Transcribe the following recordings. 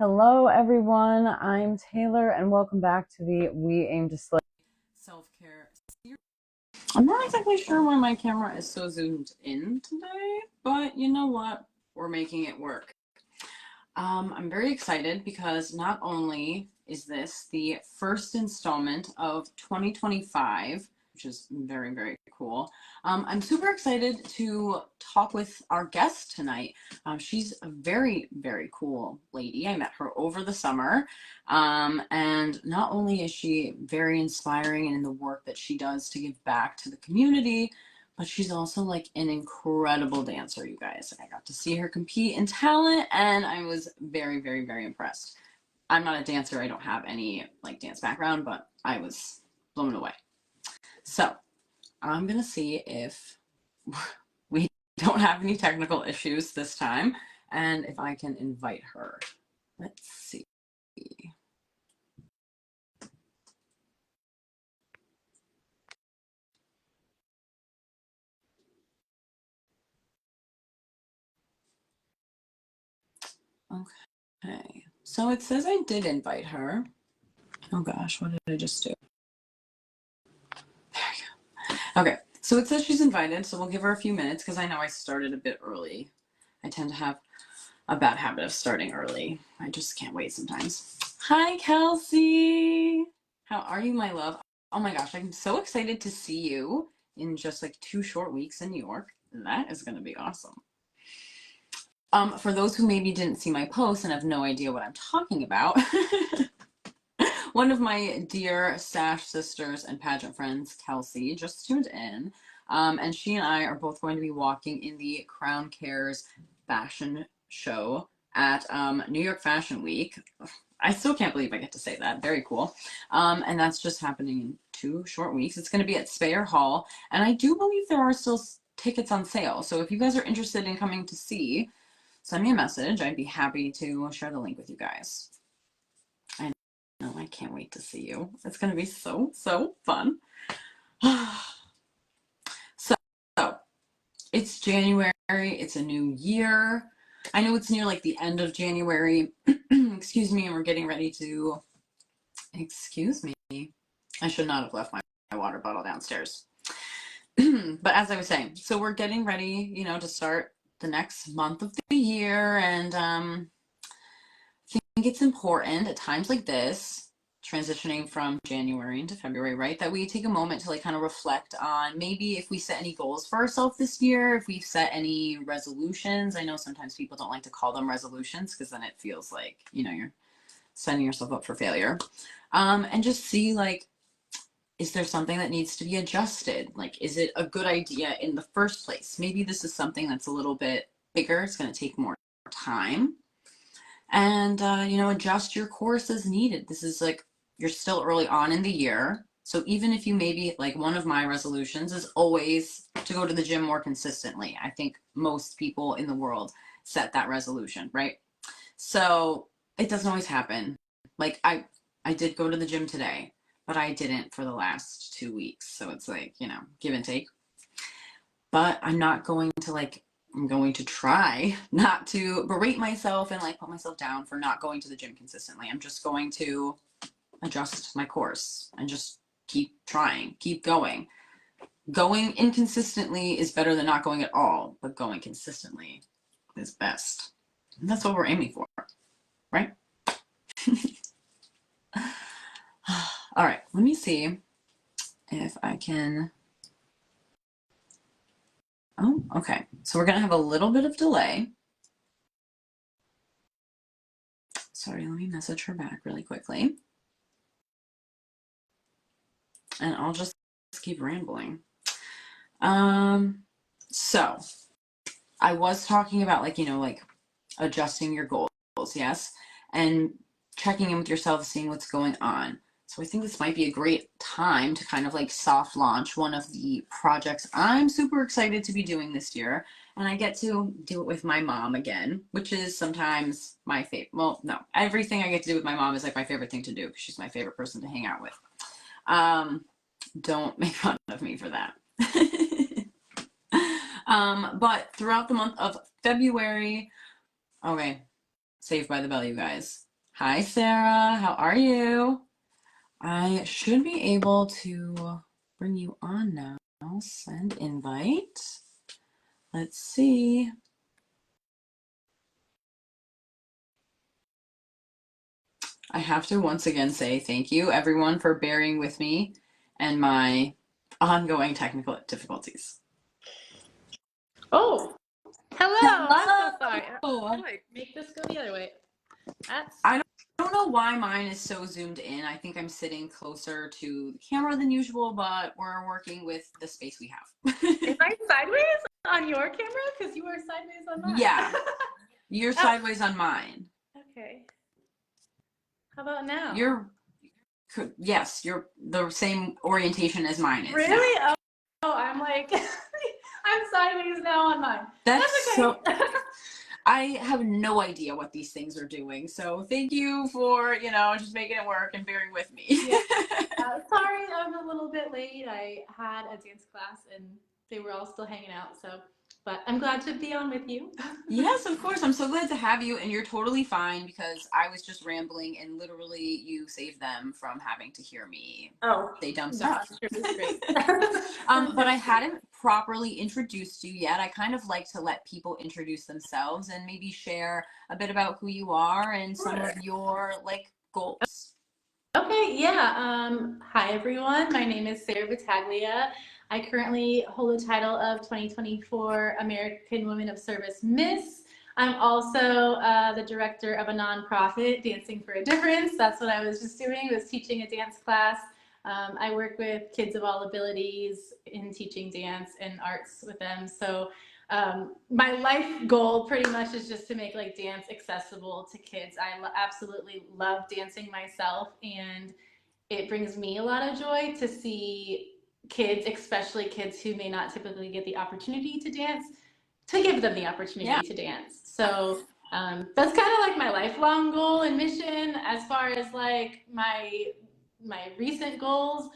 Hello, everyone. I'm Taylor, and welcome back to the We Aim to Slay Self-Care series. I'm not exactly sure why my camera is so zoomed in today, but you know what? We're making it work. I'm very excited because not only is this the first installment of 2025, which is very, very cool. I'm super excited to talk with our guest tonight. She's a very, very cool lady. I met her over the summer. And not only is she very inspiring in the work that she does to give back to the community, but she's also like an incredible dancer, you guys. I got to see her compete in talent and I was very, very, very impressed. I'm not a dancer. I don't have any like dance background, but I was blown away. So I'm going to see if we don't have any technical issues this time and if I can invite her. Let's see. Okay, so it says I did invite her. Oh gosh, what did I just do? There we go. Okay, so it says she's invited, so we'll give her a few minutes because I know I started a bit early. I tend to have a bad habit of starting early. I just can't wait sometimes. Hi, Kelsey. How are you, my love? Oh my gosh, I'm so excited to see you in just like 2 short weeks in New York. That is going to be awesome. For those who maybe didn't see my post and have no idea what I'm talking about, one of my dear Sash sisters and pageant friends, Kelsey, just tuned in. And she and I are both going to be walking in the Crown Cares fashion show at New York Fashion Week. I still can't believe I get to say that. Very cool. And that's just happening in 2 short weeks. It's going to be at Speyer Hall. And I do believe there are still tickets on sale. So if you guys are interested in coming to see, send me a message. I'd be happy to share the link with you guys. I know, I can't wait to see you. It's going to be so, so fun. so, it's January. It's a new year. I know it's near like the end of January. Excuse me, and we're getting ready to, excuse me. I should not have left my water bottle downstairs. But as I was saying, so we're getting ready, to start the next month of the year. And I think it's important at times like this, transitioning from January into February, right, that we take a moment to like kind of reflect on maybe if we set any goals for ourselves this year, if we've set any resolutions. I know sometimes people don't like to call them resolutions because then it feels like, you're setting yourself up for failure. And just see like, is there something that needs to be adjusted? Like, is it a good idea in the first place? Maybe this is something that's a little bit bigger. It's going to take more time. And, adjust your course as needed. This is like, you're still early on in the year. So even if you maybe, like one of my resolutions is always to go to the gym more consistently. I think most people in the world set that resolution, right? So it doesn't always happen. Like I did go to the gym today, but I didn't for the last 2 weeks. So it's like, give and take. But I'm not going to I'm going to try not to berate myself and like put myself down for not going to the gym consistently. I'm just going to adjust my course and just keep trying, keep going. Going inconsistently is better than not going at all, but going consistently is best. And that's what we're aiming for, right? All right, let me see if I can. Oh, okay. So we're going to have a little bit of delay. Sorry, let me message her back really quickly. And I'll just keep rambling. So I was talking about adjusting your goals, yes, and checking in with yourself, seeing what's going on. So I think this might be a great time to kind of like soft launch one of the projects I'm super excited to be doing this year. And I get to do it with my mom again, which is sometimes my favorite. Well, no, everything I get to do with my mom is like my favorite thing to do because she's my favorite person to hang out with. Don't make fun of me for that. But throughout the month of February, okay, Saved by the Bell, you guys. Hi, Sarah. How are you? I should be able to bring you on now. Send invite. Let's see. I have to once again say thank you, everyone, for bearing with me and my ongoing technical difficulties. Oh, hello. I'm so sorry. How Hello. do I make this go the other way? That's I don't know why mine is so zoomed in. I think I'm sitting closer to the camera than usual, but we're working with the space we have. Am I sideways on your camera? Because you are sideways on mine. Yeah, you're Oh, sideways on mine. okay. How about now? Yes, you're the same orientation as mine is now. Really? Oh, I'm like, I'm sideways now on mine. That's okay. so. I have no idea what these things are doing, so thank you for just making it work and bearing with me. Yeah. Sorry, I'm a little bit late. I had a dance class and they were all still hanging out, but I'm glad to be on with you. Yes, of course. I'm so glad to have you, and you're totally fine because I was just rambling and literally you saved them from having to hear me say dumb stuff. Sure was great. But I hadn't properly introduced you yet. I kind of like to let people introduce themselves and maybe share a bit about who you are and some of your goals. Okay, yeah. Hi everyone. My name is Sara Battaglia. I currently hold the title of 2024 American Women of Service Miss. I'm also the director of a nonprofit, Dancing for a Difference. That's what I was just doing, was teaching a dance class. I work with kids of all abilities in teaching dance and arts with them. So my life goal pretty much is just to make dance accessible to kids. I absolutely love dancing myself, and it brings me a lot of joy to see kids, especially kids who may not typically get the opportunity to dance, to give them the opportunity to dance. So that's kind of my lifelong goal and mission. As far as my recent goals,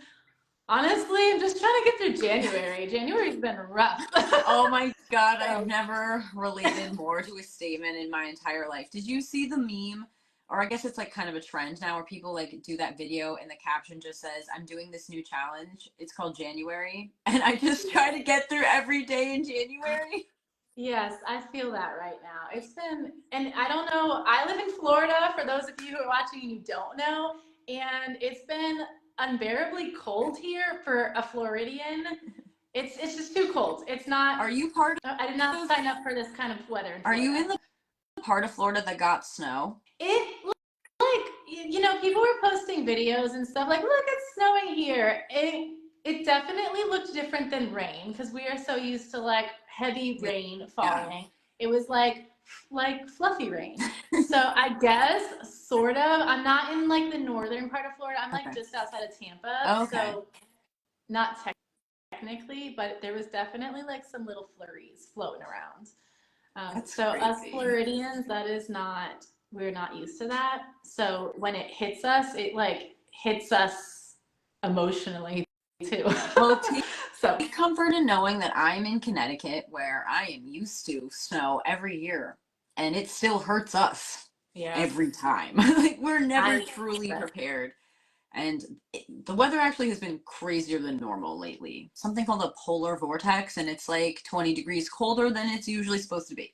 honestly, I'm just trying to get through January. January's been rough. Oh my God, I've never related more to a statement in my entire life. Did you see the meme? Or I guess it's kind of a trend now where people do that video and the caption just says, I'm doing this new challenge. It's called January. And I just try to get through every day in January. Yes, I feel that right now. It's been, and I don't know, I live in Florida, for those of you who are watching and you don't know, and it's been unbearably cold here for a Floridian. It's just too cold. It's not. Are you part I did not sign up for this kind of weather in Florida. Are you in the part of Florida that got snow? It people were posting videos and stuff look, it's snowing here. It definitely looked different than rain because we are so used to heavy rain falling. Yeah. It was like fluffy rain. So I guess sort of. I'm not in the northern part of Florida. I'm just outside of Tampa. Okay. So not technically, but there was definitely some little flurries floating around. So crazy. Us Floridians, we're not used to that. So when it hits us, it hits us emotionally too. Well, take comfort in knowing that I'm in Connecticut where I am used to snow every year and it still hurts us every time. We're never truly prepared. And the weather actually has been crazier than normal lately. Something called a polar vortex, and it's 20 degrees colder than it's usually supposed to be.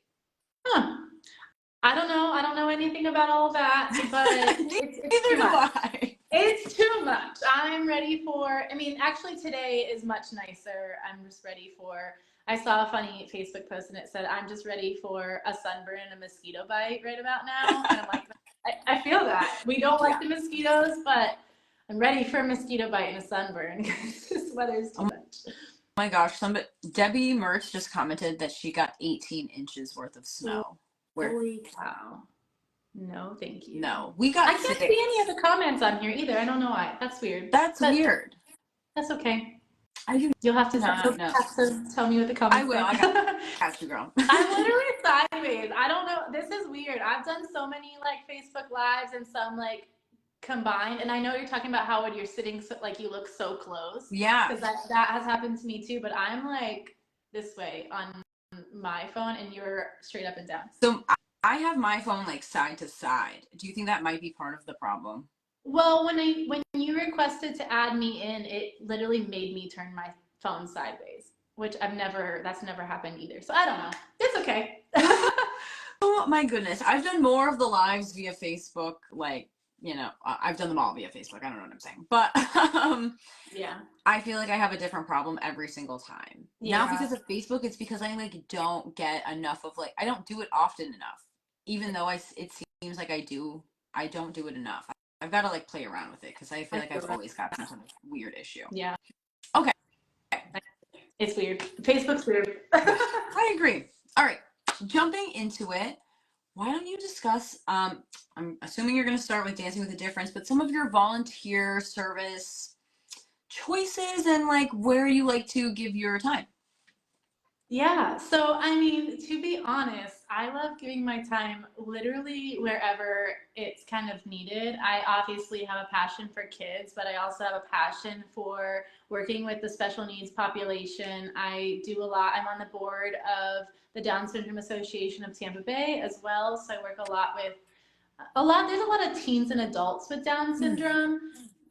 Huh. I don't know. I don't know anything about all that, but it's too much. It's too much. I'm ready for, actually today is much nicer. I'm just ready for, I saw a funny Facebook post and it said, I'm just ready for a sunburn and a mosquito bite right about now. And I'm like, I feel that. We don't like the mosquitoes, but I'm ready for a mosquito bite and a sunburn because this weather's too much. Oh my gosh, Debbie Mertz just commented that she got 18 inches worth of snow. Holy cow. No, thank you. No, we got I can't see any of the comments on here either. I don't know why. That's weird. That's weird. That's okay. You'll have to tell me what the comments I will. I got you, girl. I'm literally sideways. I don't know. This is weird. I've done so many Facebook Lives and some combined. And I know you're talking about how when you're sitting, so, you look so close. Yeah. Because that has happened to me too. But I'm this way on my phone and you're straight up and down. So I have my phone like side to side. Do you think that might be part of the problem? Well, when you requested to add me in, it literally made me turn my phone sideways, which that's never happened either. So I don't know. It's okay. Oh my goodness. I've done more of the lives via Facebook. Like, I've done them all via Facebook. I don't know what I'm saying. But Yeah. I feel like I have a different problem every single time. Not Yeah. because of Facebook, it's because I like don't get enough of like I don't do it often enough. Even though it seems like I do, I don't do it enough. I've got to like play around with it because I feel I like feel I've that. always got some sort of weird issue. Yeah. Okay. It's weird. Facebook's weird. Yeah, I agree. All right. Jumping into it, why don't you discuss I'm assuming you're going to start with Dancing with a Difference, but some of your volunteer service choices and like where you like to give your time. Yeah, so I mean, to be honest, I love giving my time literally wherever it's kind of needed. I obviously have a passion for kids, but I also have a passion for working with the special needs population. I do a lot. I'm on the board of the Down Syndrome Association of Tampa Bay as well, so I work a lot with there's a lot of teens and adults with Down syndrome,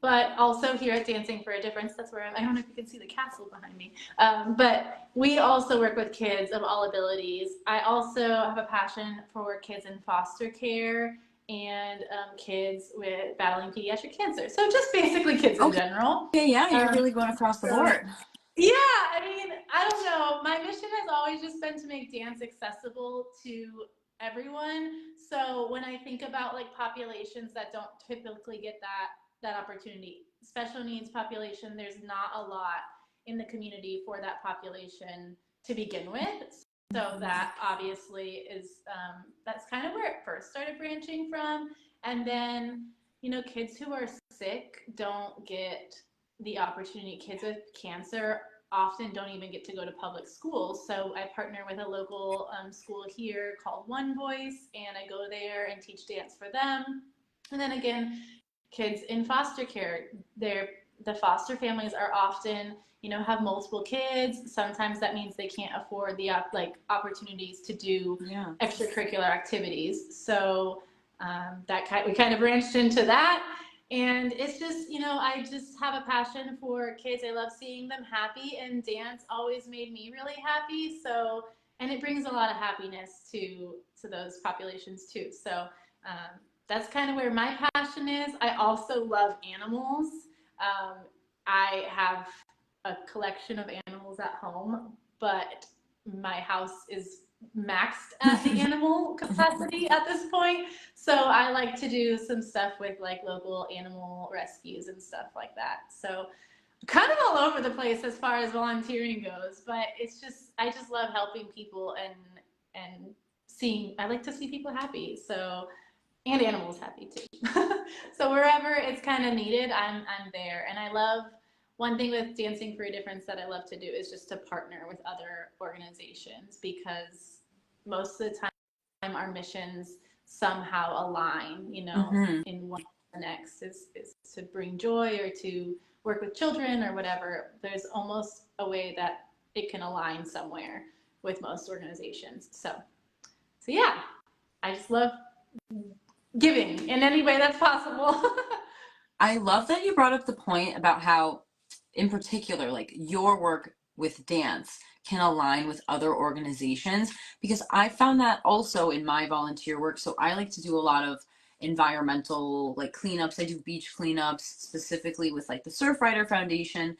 but also here at Dancing for a Difference, that's where I don't know if you can see the castle behind me, but we also work with kids of all abilities. I also have a passion for kids in foster care and kids with battling pediatric cancer. So just basically kids in general. Okay, yeah, you're Um, really going across the so board. yeah, I mean, I don't know. My mission has always just been to make dance accessible to everyone. So when I think about like populations that don't typically get that opportunity, special needs population, there's not a lot in the community for that population to begin with. So that obviously is that's kind of where it first started branching from. And then, kids who are sick don't get the opportunity. Kids with cancer often don't even get to go to public schools. So I partner with a local school here called One Voice, and I go there and teach dance for them. And then again, kids in foster care, the foster families are often, have multiple kids. Sometimes that means they can't afford the opportunities to do extracurricular activities. So we kind of branched into that. And it's just, I just have a passion for kids. I love seeing them happy, and dance always made me really happy. So, and it brings a lot of happiness to those populations too. So that's kind of where my passion is. I also love animals. I have a collection of animals at home, but my house is maxed at the animal capacity at this point. So I like to do some stuff with like local animal rescues and stuff like that. So kind of all over the place as far as volunteering goes, but I just love helping people and I like to see people happy. So and animals happy too. So wherever it's kind of needed, I'm there. And I love one thing with Dancing for a Difference that I love to do is just to partner with other organizations, because most of the time our missions somehow align, in one or the next is to bring joy or to work with children or whatever. There's almost a way that it can align somewhere with most organizations. So yeah, I just love giving in any way that's possible. I love that you brought up the point about how, in particular, like your work with dance can align with other organizations, because I found that also in my volunteer work. So I like to do a lot of environmental like cleanups. I do beach cleanups specifically with like the Surfrider Foundation,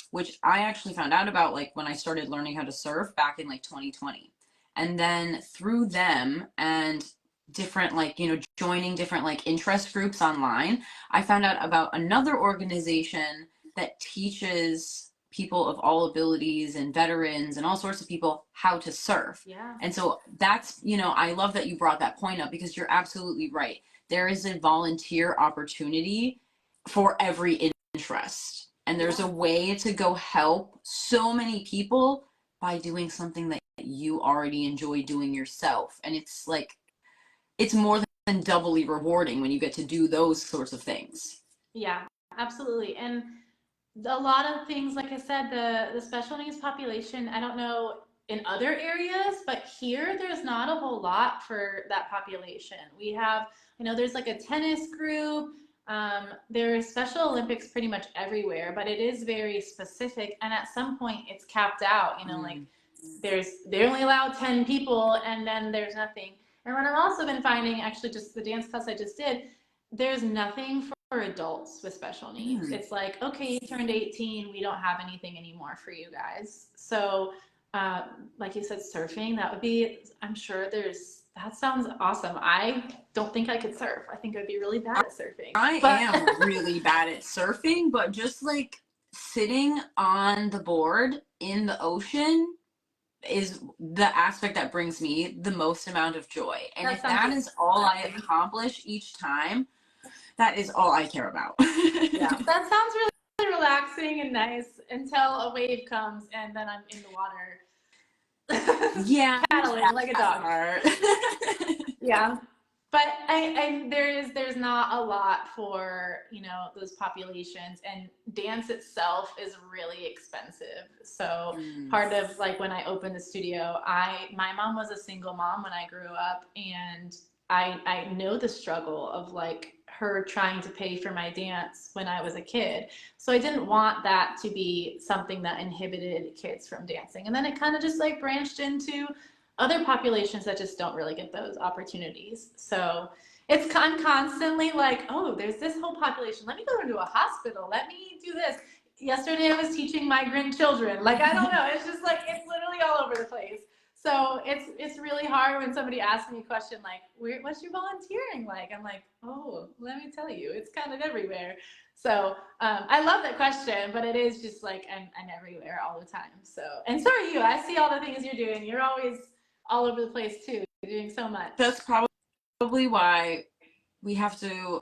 which I actually found out about like when I started learning how to surf back in like 2020. And then through them and different like joining different like interest groups online, I found out about another organization that teaches people of all abilities and veterans and all sorts of people how to surf. Yeah. And so that's, I love that you brought that point up, because you're absolutely right. There is a volunteer opportunity for every interest, and there's a way to go help so many people by doing something that you already enjoy doing yourself. And it's like it's more than doubly rewarding when you get to do those sorts of things. Yeah, absolutely. And a lot of things, like I said, the special needs population, I don't know in other areas, but here there's not a whole lot for that population. We have, there's like a tennis group. There are Special Olympics pretty much everywhere, but it is very specific. And at some point it's capped out, like they only allow 10 people and then there's nothing. And what I've also been finding, actually just the dance class I just did, there's nothing for adults with special needs. It's like, okay, you turned 18, we don't have anything anymore for you guys. So like you said, surfing, that would be, I'm sure that sounds awesome. I don't think I could surf. I think I'd be really bad at surfing. I am really bad at surfing, but just like sitting on the board in the ocean is the aspect that brings me the most amount of joy. And if that is all I accomplish each time, that is all I care about. Yeah, that sounds really relaxing and nice until a wave comes and then I'm in the water. Yeah, paddling like a dog. Yeah, but there's not a lot for those populations, and dance itself is really expensive. So part of like when I opened the studio, my mom was a single mom when I grew up, and I know the struggle of like her trying to pay for my dance when I was a kid. So I didn't want that to be something that inhibited kids from dancing. And then it kind of just like branched into other populations that just don't really get those opportunities. So I'm constantly like, oh, there's this whole population. Let me go into a hospital. Let me do this. Yesterday I was teaching migrant children. Like, I don't know. It's just like, it's literally all over the place. So it's really hard when somebody asks me a question like, what's your volunteering like? I'm like, oh, let me tell you, it's kind of everywhere. So I love that question, but it is just like I'm everywhere all the time. So, and so are you. I see all the things you're doing. You're always all over the place too. You're doing so much. That's probably why we have to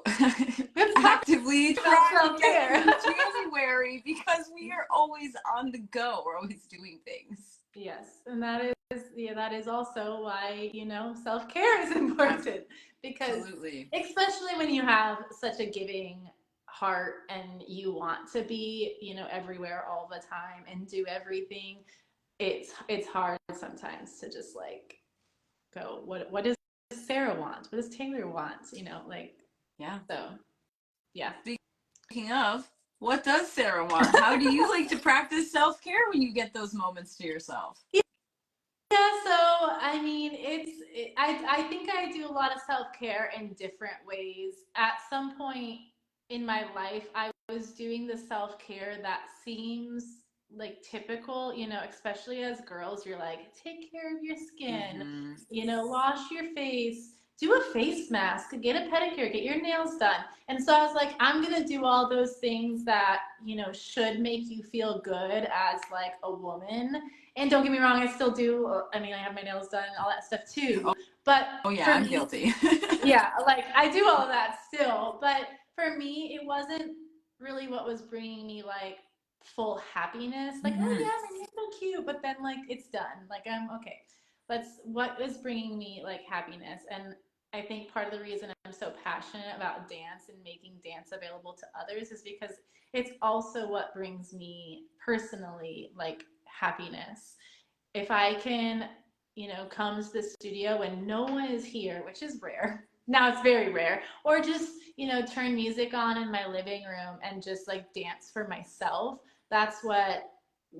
actively try to get through January, because we are always on the go. We're always doing things. Yes, and that is also why self-care is important, because especially when you have such a giving heart and you want to be everywhere all the time and do everything, it's hard sometimes to just like go, what does Sarah want? What does Taylor want? Yeah. So yeah. Speaking of, what does Sarah want? How do you like to practice self-care when you get those moments to yourself? Yeah, so I mean, I think I do a lot of self-care in different ways. At some point in my life, I was doing the self-care that seems like typical, especially as girls, you're like, take care of your skin, wash your face, do a face mask, get a pedicure, get your nails done. And so I was like, I'm going to do all those things that, should make you feel good as like a woman. And don't get me wrong, I still do. I mean, I have my nails done and all that stuff too. But oh yeah, I'm guilty. Yeah, like I do all of that still. But for me, it wasn't really what was bringing me like full happiness. Like, oh yeah, my nails are cute, but then like it's done. Like I'm okay. That's what is bringing me like happiness. And I think part of the reason I'm so passionate about dance and making dance available to others is because it's also what brings me personally like happiness. If I can, come to the studio when no one is here, which is rare. Now it's very rare. Or just, turn music on in my living room and just like dance for myself. That's what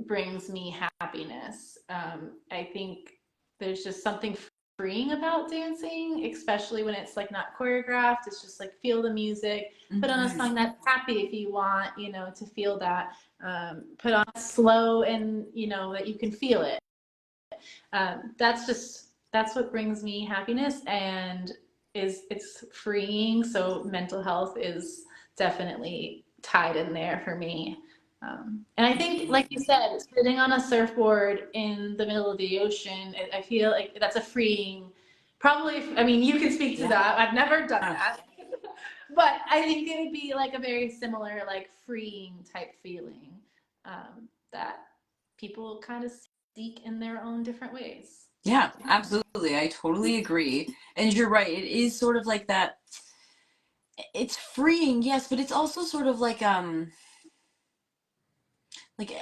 brings me happiness. I think there's just something freeing about dancing, especially when it's like not choreographed. It's just like feel the music, put on a song that's happy if you want, to feel that. Put on slow and that you can feel it. That's what brings me happiness, and it's freeing. So mental health is definitely tied in there for me. And I think, like you said, sitting on a surfboard in the middle of the ocean, I feel like that's a freeing, probably, I mean, you can speak to that. I've never done that. But I think it would be like a very similar, like freeing type feeling that people kind of seek in their own different ways. Yeah, absolutely. I totally agree. And you're right. It is sort of like that. It's freeing, yes, but it's also sort of like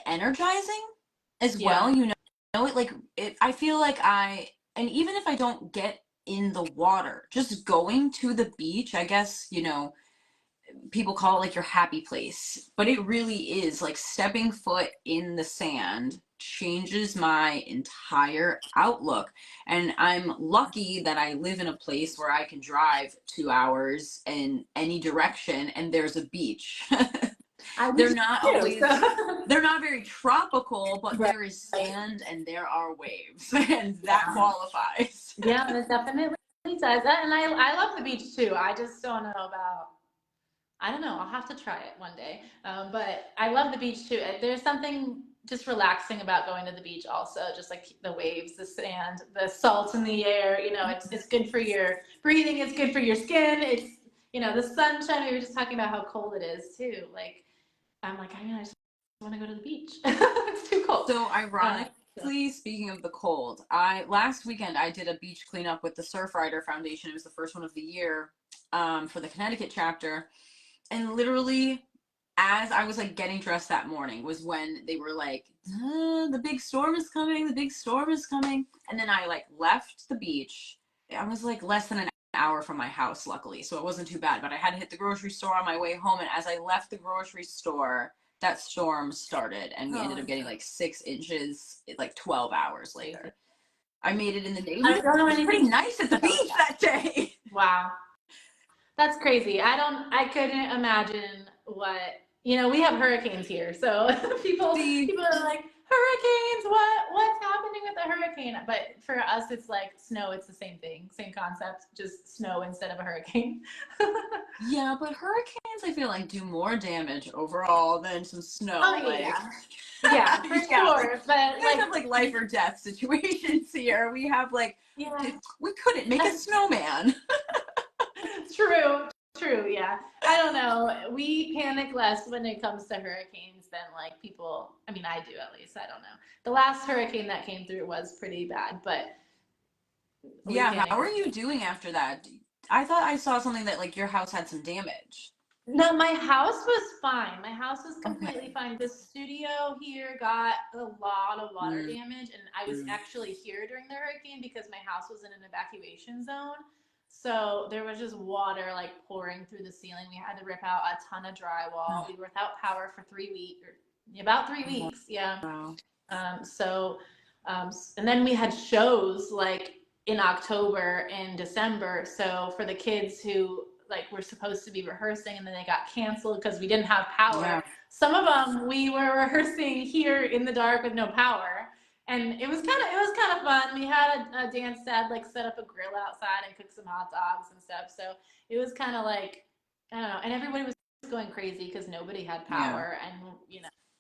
energizing as well, I feel like and even if I don't get in the water, just going to the beach, I guess, people call it like your happy place, but it really is like stepping foot in the sand changes my entire outlook. And I'm lucky that I live in a place where I can drive 2 hours in any direction and there's a beach. I They're do not too. always, So. they're not very tropical, but Right. there is sand and there are waves, and that Yeah. qualifies. Yeah, it definitely does that. And I love the beach too. I just don't know about, I don't know. I'll have to try it one day. But I love the beach too. There's something just relaxing about going to the beach also, just like the waves, the sand, the salt in the air. It's good for your breathing. It's good for your skin. It's, the sunshine. We were just talking about how cold it is too. Like, I'm like, I just want to go to the beach. It's too cold. So Uh, ironically, speaking of the cold, I last weekend I did a beach cleanup with the Surfrider Foundation. It was the first one of the year, for the Connecticut chapter, and literally, as I was like getting dressed that morning, was when they were like, "The big storm is coming. The big storm is coming." And then I like left the beach. I was like less than an hour from my house, luckily, so it wasn't too bad. But I had to hit the grocery store on my way home, and as I left the grocery store, that storm started, and we ended oh, up getting like 6 inches like 12 hours later. I made it in the I neighborhood. don't know It was pretty anything nice at the about beach that. that day. Wow. That's crazy. I couldn't imagine we have hurricanes here. So people See, people are like, hurricanes, what's happening with a hurricane? But for us it's like snow, it's the same thing, same concept, just snow instead of a hurricane. yeah, but hurricanes I feel like do more damage overall than some snow. Oh Like, yeah. Yeah, for yeah, like sure. But you guys have like life or death situations here. We have like, yeah. we couldn't make a snowman. True, true, yeah. I don't know. We panic less when it comes to hurricanes than like people. I mean, I do at least. I don't know. The last hurricane that came through was pretty bad, but we Yeah, how panic are less. you doing after that? I thought I saw something that like your house had some damage. No, my house was fine. My house was completely Okay. fine. The studio here got a lot of water Mm. damage, and I was actually here during the hurricane because my house was in an evacuation zone. So there was just water like pouring through the ceiling. We had to rip out a ton of drywall. Oh, We were without power for 3 weeks, or about 3 weeks. Yeah. wow. So, and then we had shows like in October and December. So for the kids who like were supposed to be rehearsing and then they got canceled because we didn't have power. Yeah. Some of them we were rehearsing here in the dark with no power. And it was kind of fun. We had a dance dad like set up a grill outside and cook some hot dogs and stuff. So it was kind of like, I don't know. And everybody was going crazy because nobody had Yeah. power, and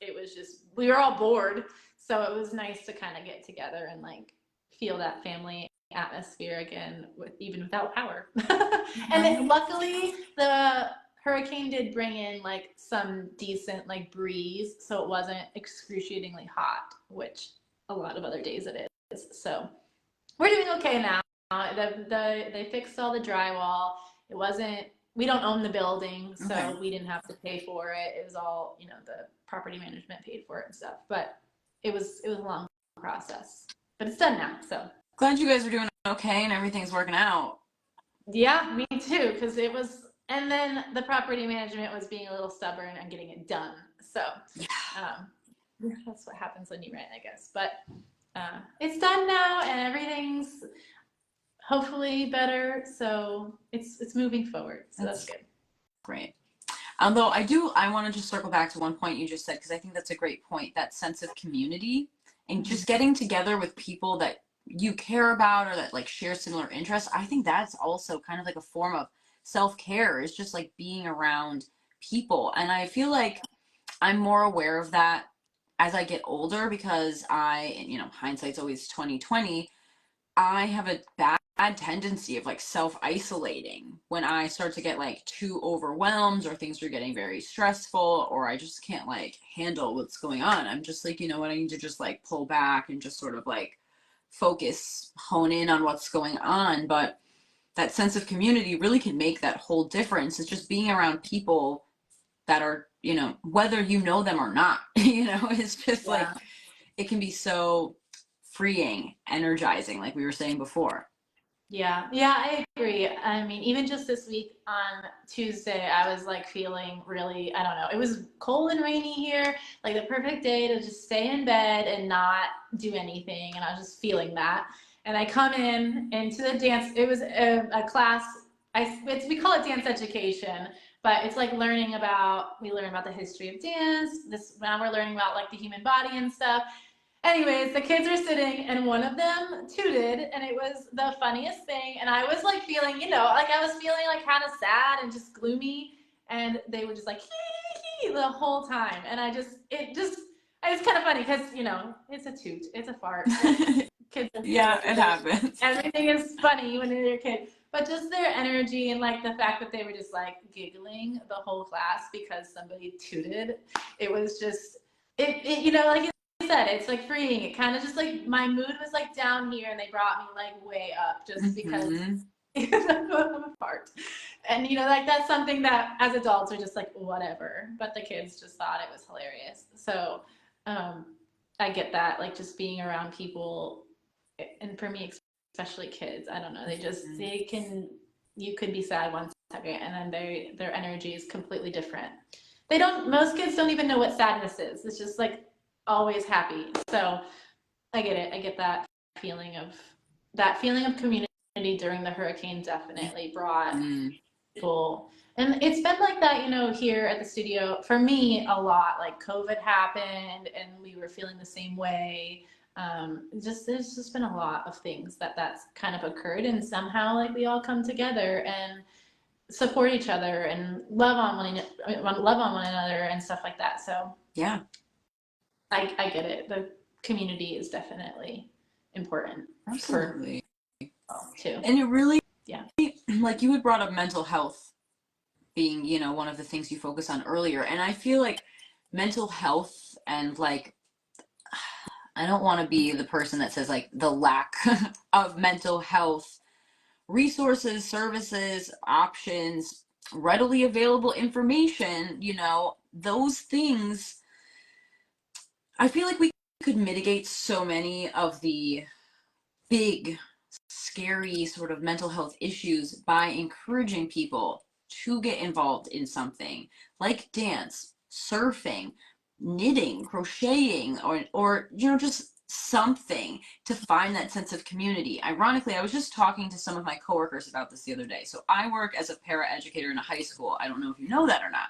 it was just, we were all bored. So it was nice to kind of get together and like feel that family atmosphere again, even without power. And then luckily the hurricane did bring in like some decent like breeze, so it wasn't excruciatingly hot, which a lot of other days it is. So we're doing okay now. They fixed all the drywall. It wasn't, we don't own the building, Okay. so we didn't have to pay for it. It was all, the property management paid for it and stuff. But it was a long process. But it's done now, so Glad you guys are doing okay and everything's working out. yeah, me too, because it was, and then the property management was being a little stubborn and getting it done. So Yeah. that's what happens when you rent, I guess. But it's done now, and everything's hopefully better. So it's moving forward. So that's good. Great. Although I want to just circle back to one point you just said, because I think that's a great point, that sense of community and just getting together with people that you care about or that like share similar interests. I think that's also kind of like a form of self-care, is just like being around people. And I feel like I'm more aware of that as I get older, because hindsight's always 2020. I have a bad tendency of like self-isolating when I start to get like too overwhelmed, or things are getting very stressful, or I just can't like handle what's going on. I'm just like, you know what, I need to just like pull back and just sort of like focus, hone in on what's going on. But that sense of community really can make that whole difference. It's just being around people that are, whether you know them or not, it's just like, Yeah. it can be so freeing, energizing, like we were saying before. Yeah, I agree. I mean, even just this week on Tuesday, I was like feeling really, I don't know, it was cold and rainy here, like the perfect day to just stay in bed and not do anything. And I was just feeling that. And I come in into the dance, it was a class, we call it dance education, but it's like we learn about the history of dance. Now we're learning about like the human body and stuff. Anyways, the kids were sitting and one of them tooted and it was the funniest thing. And I was like feeling, like I was feeling like kind of sad and just gloomy. And they were just like, hee, hee, the whole time. And it's kind of funny because, it's a toot, it's a fart. Kids are Yeah, silly. it happens. Everything is funny when you're a kid. But just their energy and like the fact that they were just like giggling the whole class because somebody tooted, it was just, like said, it's like freeing. It kind of just like my mood was like down here and they brought me like way up just because of a part. And like that's something that as adults are just like whatever, but the kids just thought it was hilarious. So I get that, like just being around people, and for me especially kids, I don't know, you could be sad one second and then their energy is completely different. Most kids don't even know what sadness is. It's just like always happy. So I get it. I get feeling of community during the hurricane definitely brought people. And it's been like that, here at the studio for me a lot. Like COVID happened and we were feeling the same way. There's just been a lot of things that's kind of occurred, and somehow like we all come together and support each other and love on one another and stuff like that. So yeah, I get it. The community is definitely important. absolutely. Too. And it really, yeah, like you had brought up mental health being, one of the things you focus on earlier. And I feel like mental health and like, I don't want to be the person that says like the lack of mental health resources, services, options, readily available information, those things, I feel like we could mitigate so many of the big, scary sort of mental health issues by encouraging people to get involved in something like dance, surfing, knitting, crocheting, or just something to find that sense of community. Ironically, I was just talking to some of my coworkers about this the other day. So I work as a paraeducator in a high school. I don't know if you know that or not.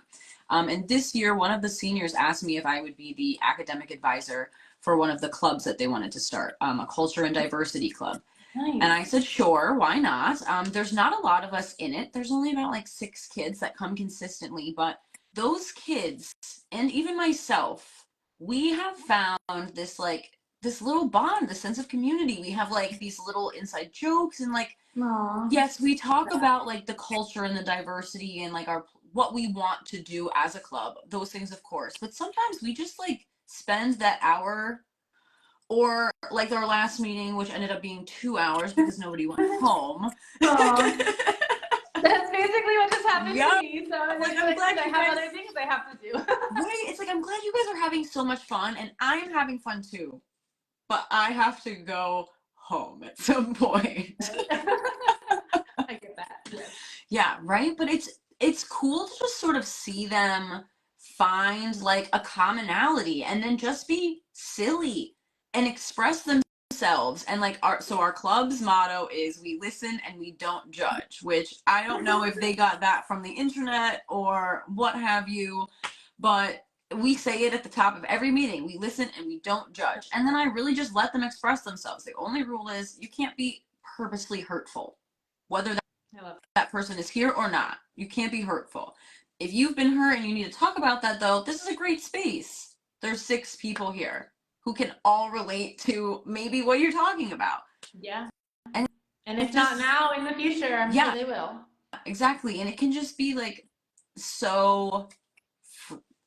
And this year, one of the seniors asked me if I would be the academic advisor for one of the clubs that they wanted to start, a culture and diversity club. Nice. And I said, sure, why not? There's not a lot of us in it. There's only about like 6 kids that come consistently, but those kids, and even myself, we have found this little bond, the sense of community. We have like these little inside jokes and like, aww, yes, we talk about like the culture and the diversity and like what we want to do as a club, those things, of course. But sometimes we just like spend that hour, or like our last meeting, which ended up being 2 hours because nobody went home. That's basically what just happened to me. So I'm glad I have other things I have to do. Right? It's like, I'm glad you guys are having so much fun, and I'm having fun too. But I have to go home at some point. I get that. Yes. Yeah, right? But it's cool to just sort of see them find like a commonality and then just be silly and express themselves. And like our club's motto is we listen and we don't judge, which I don't know if they got that from the internet or what have you, but we say it at the top of every meeting. We listen and we don't judge. And then I really just let them express themselves. The only rule is you can't be purposely hurtful, whether that person is here or not. You can't be hurtful. If you've been hurt and you need to talk about that, though, this is a great space. There's 6 people here who can all relate to maybe what you're talking about. Yeah. And if not now, in the future, I'm sure they will. Exactly. And it can just be like so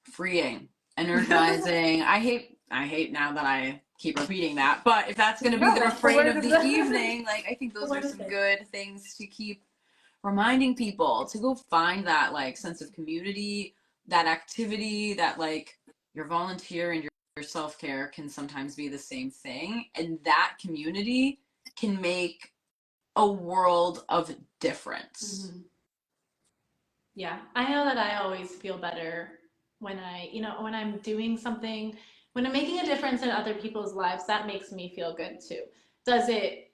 freeing, energizing. I hate now that I keep repeating that, but if that's going to be the refrain of the evening, like I think those are some good things to keep reminding people to go find that like sense of community, that activity, that like you're volunteering, self-care can sometimes be the same thing, and that community can make a world of difference. Mm-hmm. Yeah, I know that I always feel better when when I'm doing something, when I'm making a difference in other people's lives, that makes me feel good too. Does it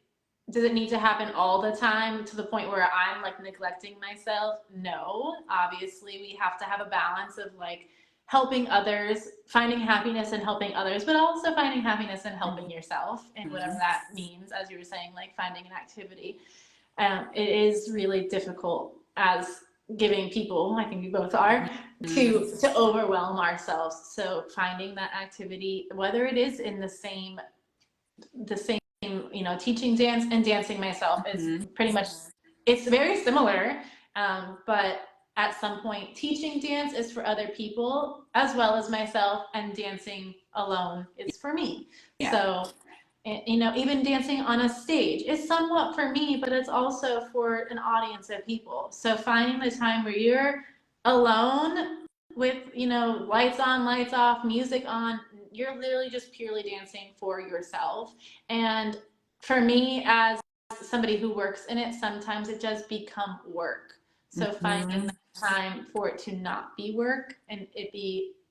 does it need to happen all the time to the point where I'm like neglecting myself? No. Obviously, we have to have a balance of like helping others, finding happiness in helping others, but also finding happiness in helping yourself and whatever Mm-hmm. that means, as you were saying, like finding an activity. It is really difficult as giving people, I think we both are, to overwhelm ourselves. So finding that activity, whether it is in the same teaching dance and dancing myself is Mm-hmm. pretty much, it's very similar, but at some point teaching dance is for other people as well as myself, and dancing alone is for me. Yeah. So even dancing on a stage is somewhat for me, but it's also for an audience of people. So finding the time where you're alone with, lights on, lights off, music on, you're literally just purely dancing for yourself. And for me, as somebody who works in it, sometimes it does become work. So finding Mm-hmm. that time for it to not be work and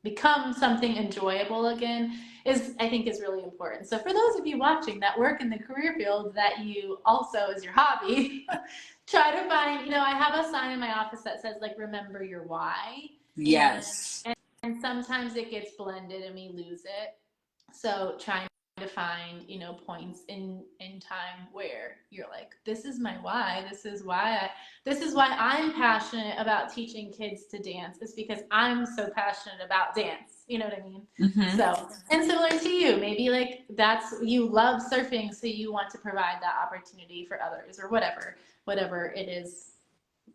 become something enjoyable again I think is really important. So for those of you watching that work in the career field that you also is your hobby, try to find, I have a sign in my office that says like, remember your why. And, Yes. and sometimes it gets blended and we lose it. So trying to find, points in time where you're like, this is my why. This is why I'm passionate about teaching kids to dance. It's because I'm so passionate about dance. You know what I mean? Mm-hmm. So, and similar to you, maybe like you love surfing, so you want to provide that opportunity for others or whatever it is.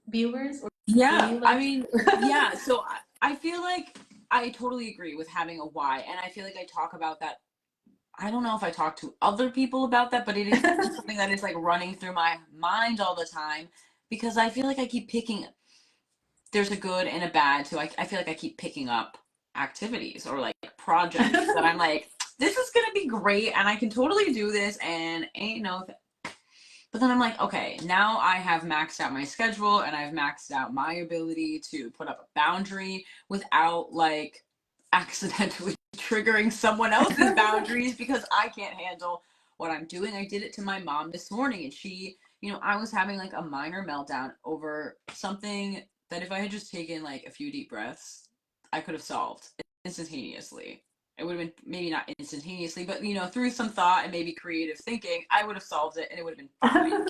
Viewers, or do Yeah, you I like? mean, yeah, so I feel like I totally agree with having a why, and I feel like I talk about that. I don't know if I talk to other people about that, but it is just something that is like running through my mind all the time, because I feel like I keep picking, there's a good and a bad too. I feel like I keep picking up activities or like projects that I'm like, this is gonna be great and I can totally do this, and ain't no, but then I'm like, okay, now I have maxed out my schedule and I've maxed out my ability to put up a boundary without like accidentally triggering someone else's boundaries because I can't handle what I'm doing. I did it to my mom this morning, and she, I was having like a minor meltdown over something that if I had just taken like a few deep breaths, I could have solved instantaneously. It would have been maybe not instantaneously, but through some thought and maybe creative thinking, I would have solved it and it would have been fine.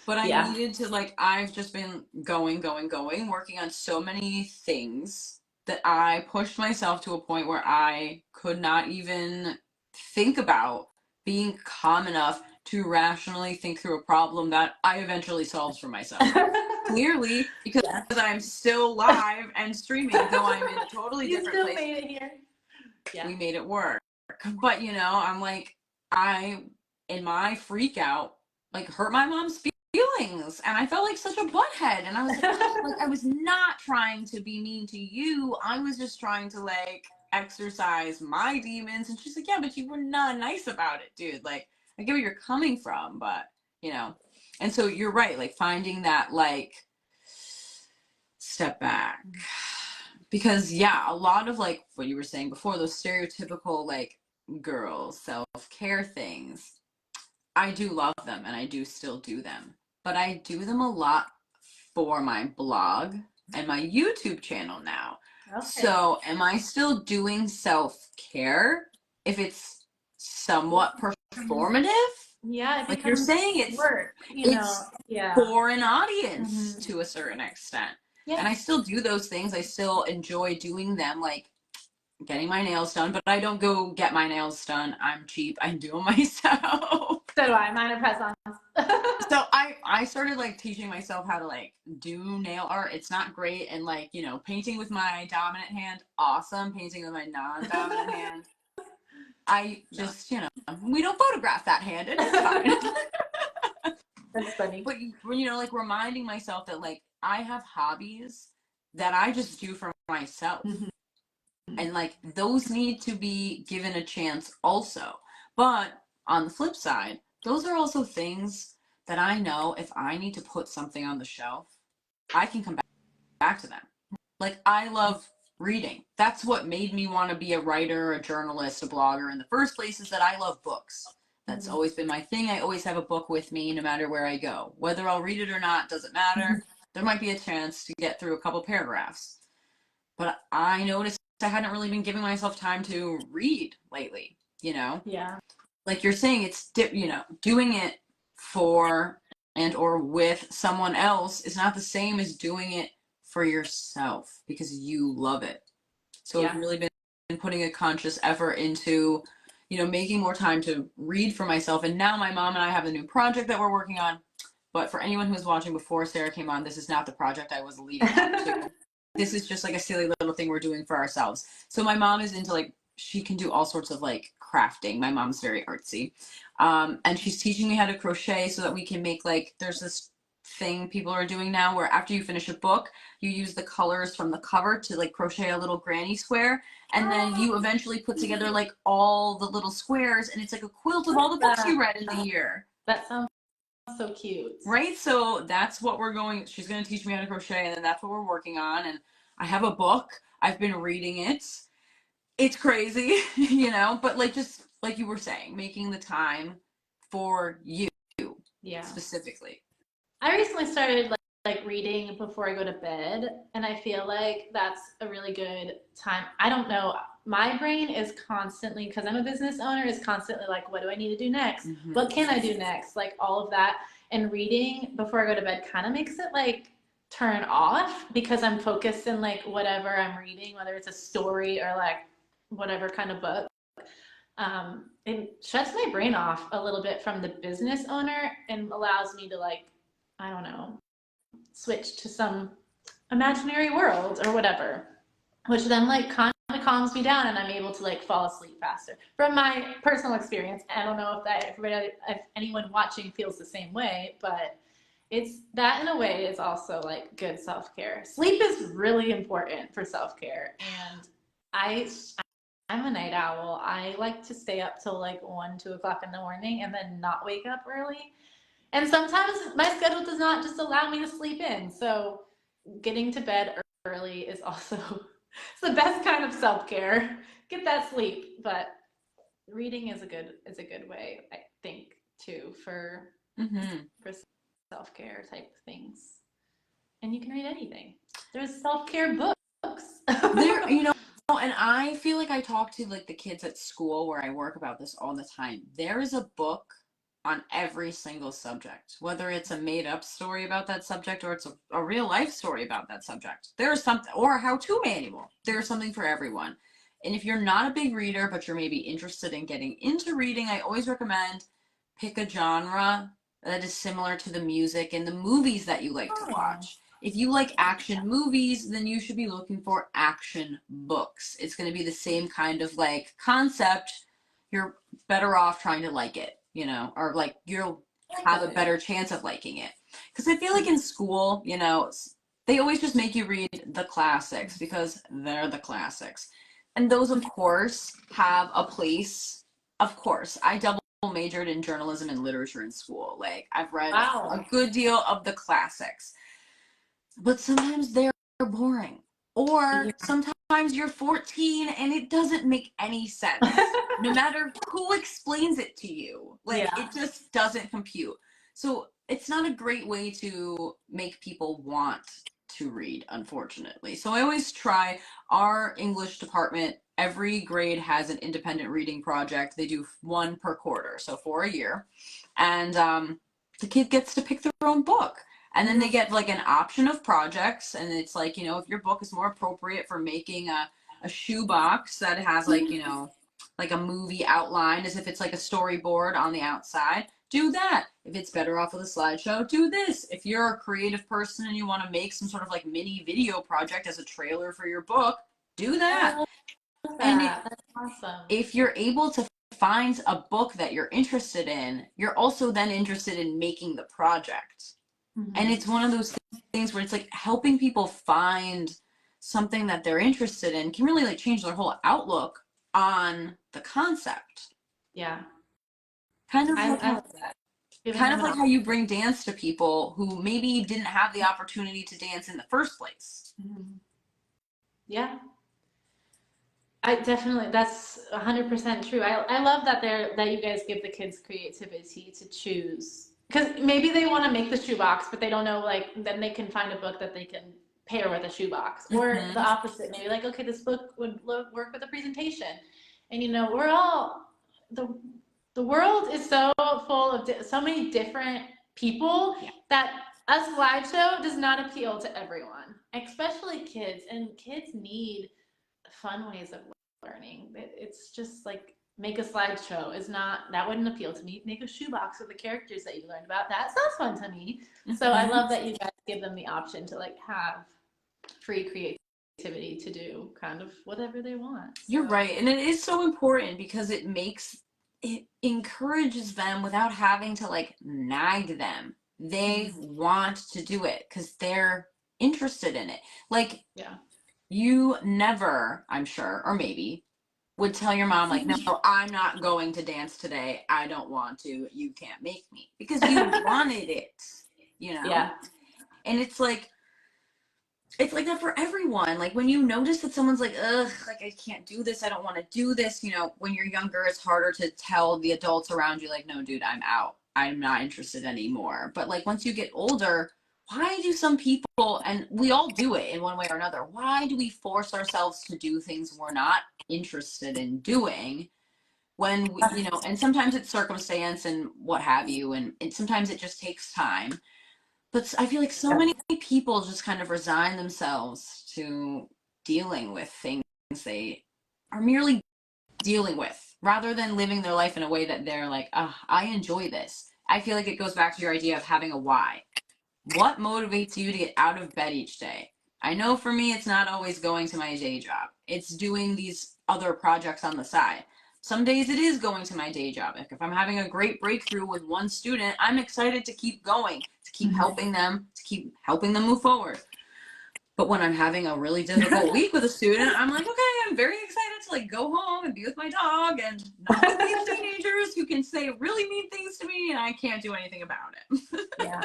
But I Yeah. needed to, like, I've just been going, working on so many things that I pushed myself to a point where I could not even think about being calm enough to rationally think through a problem that I eventually solved for myself. Clearly, because Yeah. I'm still live and streaming, though I'm in a totally You different still place, made it here. Yeah. we made it work. But I'm like, I in my freak out, like, hurt my mom's feelings, and I felt like such a butthead, and I was like, oh, like, I was not trying to be mean to you, I was just trying to like exercise my demons. And she's like, yeah, but you were not nice about it, dude. Like, I get where you're coming from, but and so you're right, like finding that like step back, because yeah, a lot of like what you were saying before, those stereotypical like girl self-care things, I do love them and I do still do them, but I do them a lot for my blog and my YouTube channel now. Okay. So am I still doing self-care if it's somewhat performative? Yeah, it Like you're becomes saying, work, it's Yeah. for an audience Hmm. to a certain extent. Yeah. And I still do those things. I still enjoy doing them, like getting my nails done, but I don't go get my nails done. I'm cheap. I do them myself. So do I. Mine are press-ons. So I started like teaching myself how to like do nail art. It's not great, and like, painting with my dominant hand, awesome. Painting with my non-dominant hand, I No, just, we don't photograph that hand and it's fine. that's funny. But like reminding myself that like I have hobbies that I just do for myself. Mhm. And like those need to be given a chance also. But on the flip side, those are also things that I know if I need to put something on the shelf, I can come back to them. Like I love reading. That's what made me want to be a writer, a journalist, a blogger in the first place, is that I love books. That's always been my thing. I always have a book with me no matter where I go. Whether I'll read it or not doesn't matter. There might be a chance to get through a couple paragraphs. But I noticed I hadn't really been giving myself time to read lately, you know? Yeah. Like you're saying, it's, doing it for and or with someone else is not the same as doing it for yourself because you love it. So I've really been putting a conscious effort into, making more time to read for myself. And now my mom and I have a new project that we're working on. But for anyone who was watching before Sarah came on, this is not the project I was leading up to. This is just like a silly little thing we're doing for ourselves. So my mom is into like, she can do all sorts of like crafting. My mom's very artsy. And she's teaching me how to crochet so that we can make like, there's this thing people are doing now where after you finish a book, you use the colors from the cover to like crochet a little granny square. And then you eventually put together like all the little squares and it's like a quilt of all the books you read in the year. That sounds so cute. Right? So that's what she's going to teach me how to crochet and then that's what we're working on. And I have a book. I've been reading it. It's crazy, but like, just like you were saying, making the time for you specifically. I recently started like reading before I go to bed, and I feel like that's a really good time. I don't know. My brain is constantly, because I'm a business owner, is constantly like, what do I need to do next? Mm-hmm. What can I do next? Like all of that. And reading before I go to bed kind of makes it like turn off because I'm focused in like whatever I'm reading, whether it's a story or like whatever kind of book. It shuts my brain off a little bit from the business owner and allows me to like, I don't know, switch to some imaginary world or whatever, which then like kind of calms me down and I'm able to like fall asleep faster. From my personal experience, I don't know if anyone watching feels the same way, but it's that in a way is also like good self-care. Sleep is really important for self-care, and I'm a night owl. I like to stay up till like 1, 2 o'clock in the morning and then not wake up early. And sometimes my schedule does not just allow me to sleep in. So getting to bed early is also it's the best kind of self-care. Get that sleep, but reading is a good way, I think, too, for self-care type things. And you can read anything. There's self-care books. And I feel like I talk to like the kids at school where I work about this all the time. There is a book on every single subject, whether it's a made up story about that subject or it's a real life story about that subject. There's something, or a how-to manual. There's something for everyone. And if you're not a big reader, but you're maybe interested in getting into reading, I always recommend pick a genre that is similar to the music and the movies that you like to watch. If you like action movies, then you should be looking for action books. It's going to be the same kind of like concept. You're better off trying to like it, or like you'll have a better chance of liking it. Because I feel like in school, they always just make you read the classics because they're the classics. And those, of course, have a place. Of course, I double majored in journalism and literature in school. Like I've read a good deal of the classics. But sometimes they're boring. Or sometimes you're 14 and it doesn't make any sense. No matter who explains it to you. Like it just doesn't compute. So it's not a great way to make people want to read, unfortunately. So I always try, our English department, every grade has an independent reading project. They do 1 per quarter, so for a year. And the kid gets to pick their own book. And then they get like an option of projects, and it's like, if your book is more appropriate for making a shoebox that has like, like a movie outline as if it's like a storyboard on the outside, do that. If it's better off with a slideshow, do this. If you're a creative person and you want to make some sort of like mini video project as a trailer for your book, do that. And that's awesome. If you're able to find a book that you're interested in, you're also then interested in making the project. And it's one of those things where it's like helping people find something that they're interested in can really like change their whole outlook on the concept. Yeah. Kind of I like how, love that. Giving kind them of an like option. how you bring dance to people who maybe didn't have the opportunity to dance in the first place. Mm-hmm. Yeah. I definitely, that's 100% true. I love that that you guys give the kids creativity to choose, because maybe they want to make the shoebox, but they don't know, like, then they can find a book that they can pair with a shoebox, or the opposite, maybe like, okay, this book would work with a presentation. And we're all, the world is so full of so many different people, Yeah. that a slideshow does not appeal to everyone, especially kids, and kids need fun ways of learning. It's just like, make a slideshow is not, that wouldn't appeal to me. Make a shoebox with the characters that you learned about. That sounds fun to me. So I love that you guys give them the option to like have free creativity to do kind of whatever they want. So. You're right. And it is so important because it encourages them without having to like nag them. They want to do it because they're interested in it. Like, Yeah. you never, I'm sure, or maybe, would tell your mom, like, no, I'm not going to dance today. I don't want to. You can't make me. Because you wanted it, Yeah. And it's like that for everyone. Like, when you notice that someone's like, ugh, like, I can't do this. I don't want to do this. When you're younger, it's harder to tell the adults around you, like, no, dude, I'm out. I'm not interested anymore. But, like, once you get older, why do some people, and we all do it in one way or another, why do we force ourselves to do things we're not interested in doing when and sometimes it's circumstance and what have you, and sometimes it just takes time. But I feel like so many people just kind of resign themselves to dealing with things they are merely dealing with, rather than living their life in a way that they're like, I enjoy this. I feel like it goes back to your idea of having a why. What motivates you to get out of bed each day? I know for me, it's not always going to my day job. It's doing these other projects on the side. Some days it is going to my day job. If I'm having a great breakthrough with one student, I'm excited to keep going, to keep helping them, move forward. But when I'm having a really difficult week with a student, I'm like, okay, I'm very excited to like go home and be with my dog and not with these teenagers who can say really mean things to me and I can't do anything about it. Yeah.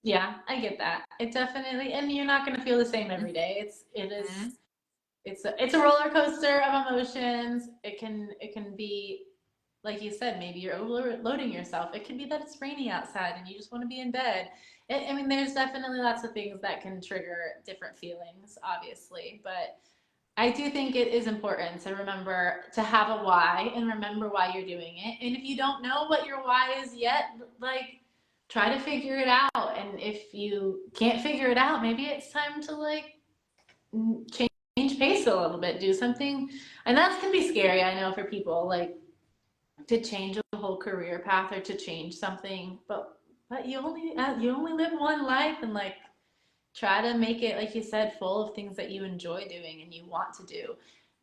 Yeah, I get that. It definitely, and you're not going to feel the same every day. It's a roller coaster of emotions. It can be, like you said, maybe you're overloading yourself. It can be that it's rainy outside and you just want to be in bed. I mean, there's definitely lots of things that can trigger different feelings, obviously, but I do think it is important to remember to have a why and remember why you're doing it. And if you don't know what your why is yet, like, try to figure it out. And if you can't figure it out, maybe it's time to like change pace a little bit, do something. And that can be scary, I know, for people, like, to change a whole career path or to change something. But you only live one life, and like, try to make it, like you said, full of things that you enjoy doing and you want to do.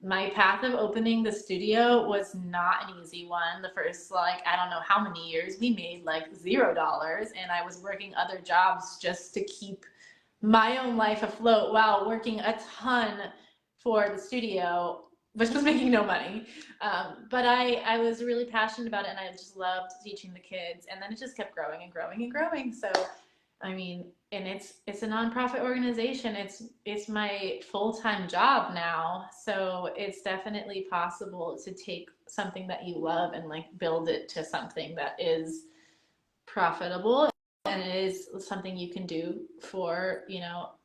My path of opening the studio was not an easy one. The first, like, I don't know how many years, we made like $0, and I was working other jobs just to keep my own life afloat while working a ton for the studio, which was making no money. But I was really passionate about it, and I just loved teaching the kids. And then it just kept growing and growing and growing. So, I mean, and it's a nonprofit organization. It's my full-time job now. So it's definitely possible to take something that you love and like build it to something that is profitable, and it is something you can do for,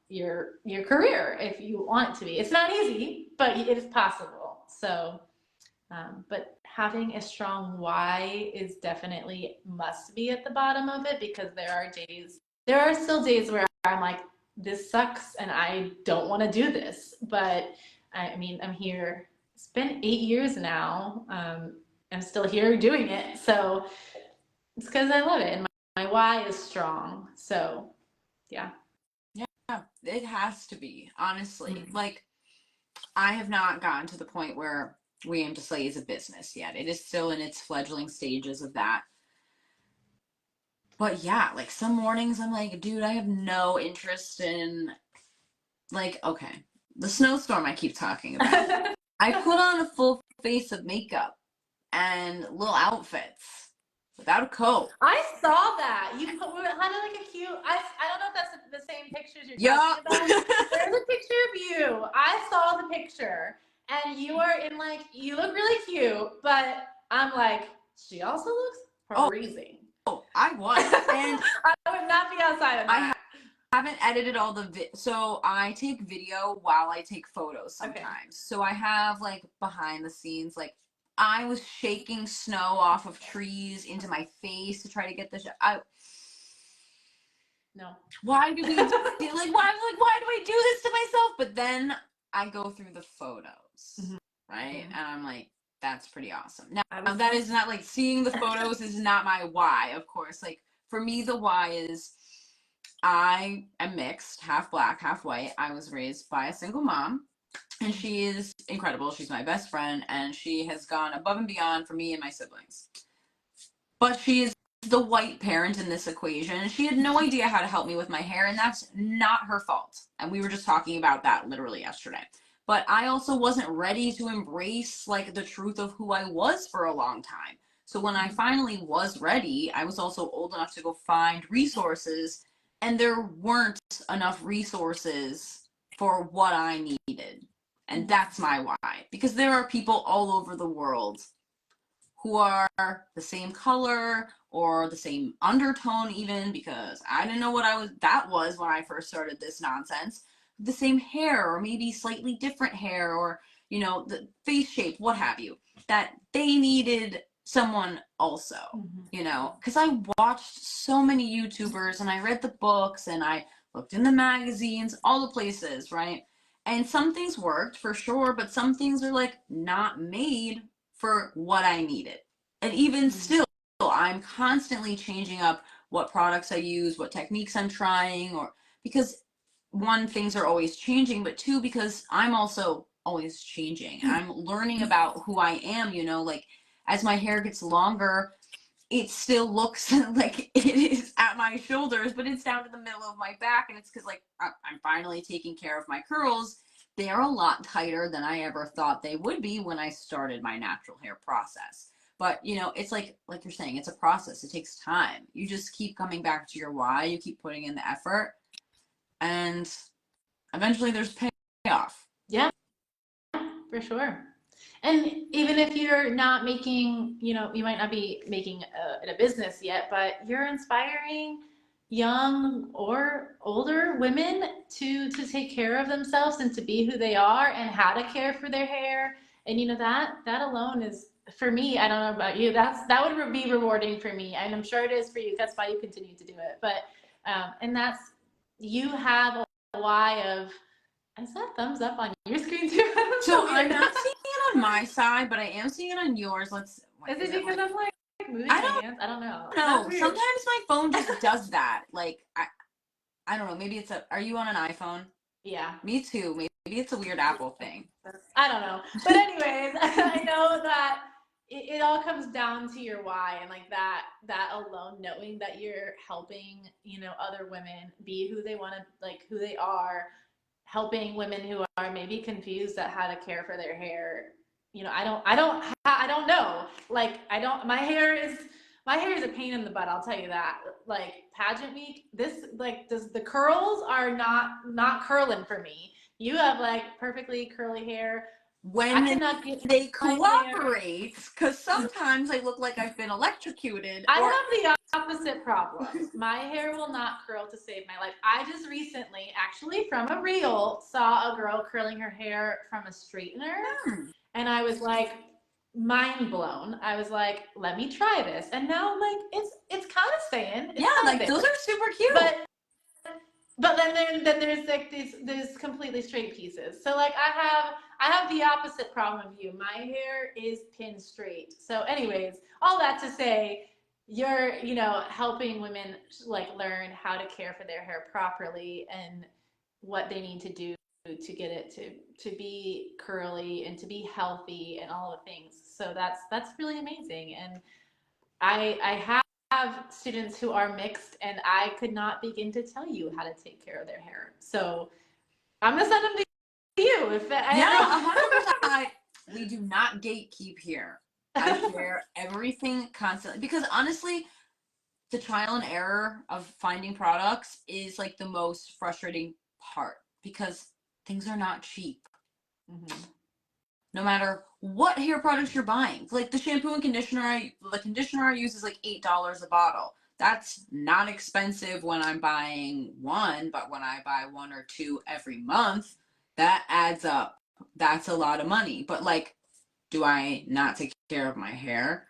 your career if you want it to be. It's not easy, but it is possible. So, but having a strong why is definitely must be at the bottom of it, because there are still days where I'm like, this sucks and I don't want to do this. But I mean, I'm here. It's been 8 years now. I'm still here doing it. So it's because I love it, and my why is strong. So, yeah. Yeah, it has to be, honestly. Like, I have not gotten to the point where We Aim to Slay is a business yet. It is still in its fledgling stages of that. But yeah, like some mornings I'm like, dude, I have no interest in, like, okay, the snowstorm I keep talking about. I put on a full face of makeup and little outfits without a coat. I saw that. You put, had like a cute, I don't know if that's the same pictures you're Yeah. talking about. There's a picture of you. I saw the picture and you are in like, you look really cute, but I'm like, she also looks freezing. Oh, I was. And I would not be outside of that. I haven't edited all the so I take video while I take photos sometimes. Okay. So I have like behind the scenes, like I was shaking snow off of trees into my face to try to get the No. why do we do, why do I do this to myself? But then I go through the photos, right? And I'm like, that's pretty awesome. Now that is not like seeing the photos is not my why, of course. Like for me, the why is I am mixed, half black, half white. I was raised by a single mom, and she is incredible. She's my best friend, and she has gone above and beyond for me and my siblings. But she is the white parent in this equation. She had no idea how to help me with my hair, and that's not her fault. And we were just talking about that literally yesterday. But I also wasn't ready to embrace like the truth of who I was for a long time. So when I finally was ready, I was also old enough to go find resources, and there weren't enough resources for what I needed. And that's my why. Because there are people all over the world who are the same color or the same undertone even, because I didn't know what that was when I first started this nonsense. The same hair or maybe slightly different hair or, you know, the face shape, what have you, that they needed someone also, you know, because I watched so many YouTubers and I read the books and I looked in the magazines, all the places, right? And some things worked for sure, but some things are like not made for what I needed. And even still, I'm constantly changing up what products I use, what techniques I'm trying, or because one, things are always changing, but two, because I'm also always changing. I'm learning about who I am, you know, like as my hair gets longer, it still looks like it is at my shoulders, but it's down to the middle of my back. And it's because like I'm finally taking care of my curls. They are a lot tighter than I ever thought they would be when I started my natural hair process. But you know, it's like you're saying, it's a process. It takes time. You just keep coming back to your why. You keep putting in the effort, and eventually there's payoff. Yeah, for sure. And even if you're not making, you know, you might not be making a business yet, but you're inspiring young or older women to take care of themselves and to be who they are and how to care for their hair. And you know that alone is, for me, I don't know about you, that would be rewarding for me, and I'm sure it is for you. That's why you continue to do it. But and that's, you have a why of, is that thumbs up on your screen too? So I'm not seeing it on my side, but I am seeing it on yours. Is it because I'm like moving my hands? I don't know. No, sometimes my phone just does that. Like I don't know. Maybe it's are you on an iPhone? Yeah. Me too. Maybe it's a weird Apple thing. I don't know. But anyways, I know that it all comes down to your why, and like that alone, knowing that you're helping, you know, other women be who they want to, like who they are, helping women who are maybe confused at how to care for their hair. You know, I don't know. Like my hair is a pain in the butt, I'll tell you that. Like pageant week, the curls are not curling for me. You have like perfectly curly hair. When they cooperate, because sometimes I look like I've been electrocuted. I have the opposite problem. My hair will not curl to save my life. I just recently, actually from a reel, saw a girl curling her hair from a straightener, and I was like mind blown. I was like, let me try this, and now I'm like, it's kind of staying. Yeah, like those are super cute. But then there's like these completely straight pieces. So like I have the opposite problem of you. My hair is pin straight. So anyways, all that to say, you're, you know, helping women like learn how to care for their hair properly and what they need to do to get it to be curly and to be healthy and all the things. So that's really amazing. And I have students who are mixed, and I could not begin to tell you how to take care of their hair. So I'm gonna send them to you. If Yeah, 100%. We do not gatekeep here. I share everything constantly because honestly, the trial and error of finding products is like the most frustrating part because things are not cheap. Mm-hmm. No matter what hair products you're buying. Like the shampoo and conditioner, the conditioner I use is like $8 a bottle. That's not expensive when I'm buying one, but when I buy one or two every month, that adds up. That's a lot of money. But like, do I not take care of my hair?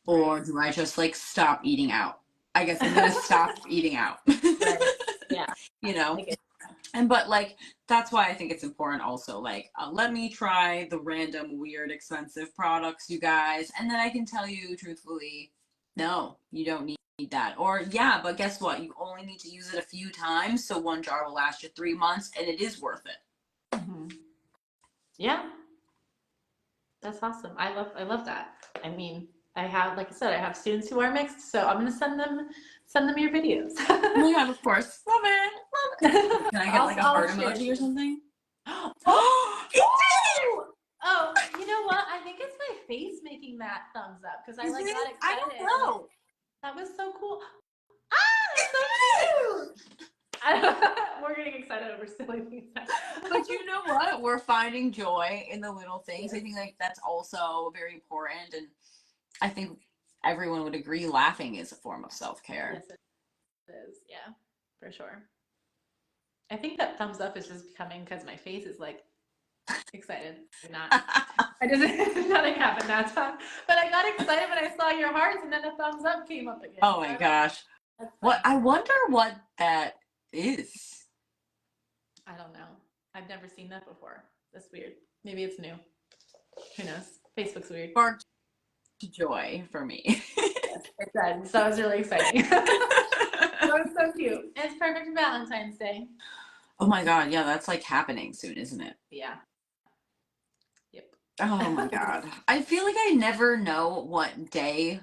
Or do I just like stop eating out? I guess I'm gonna stop eating out. Right. Yeah. You know? And but like that's why I think it's important also like let me try the random weird expensive products you guys and then I can tell you truthfully no you don't need that or yeah but guess what you only need to use it a few times so one jar will last you 3 months and it is worth it. Mm-hmm. Yeah, that's awesome. I love that. I mean, I have, like I said, I have students who are mixed, so I'm gonna send them your videos. Oh my god, of course, love it, love it. Can I get like a heart emoji or something? Oh, oh, you know what? I think it's my face making that thumbs up because I like got excited. I don't know. That was so cool. Ah, so cute. We're getting excited over silly things. But you know what? We're finding joy in the little things. I think like that's also very important, and I think everyone would agree laughing is a form of self-care. Yes, it is. Yeah, for sure. I think that thumbs up is just coming because my face is like excited. Not. I just nothing happened that time, but I got excited when I saw your hearts, and then the thumbs up came up again. Oh my gosh! What I wonder what that is. I don't know. I've never seen that before. That's weird. Maybe it's new. Who knows? Facebook's weird. Sparked joy for me. Yes, it did. So it was really exciting. That was so cute. And it's perfect for Valentine's Day. Oh my god! Yeah, that's like happening soon, isn't it? Yeah. Yep. Oh my god! I feel like I never know what day,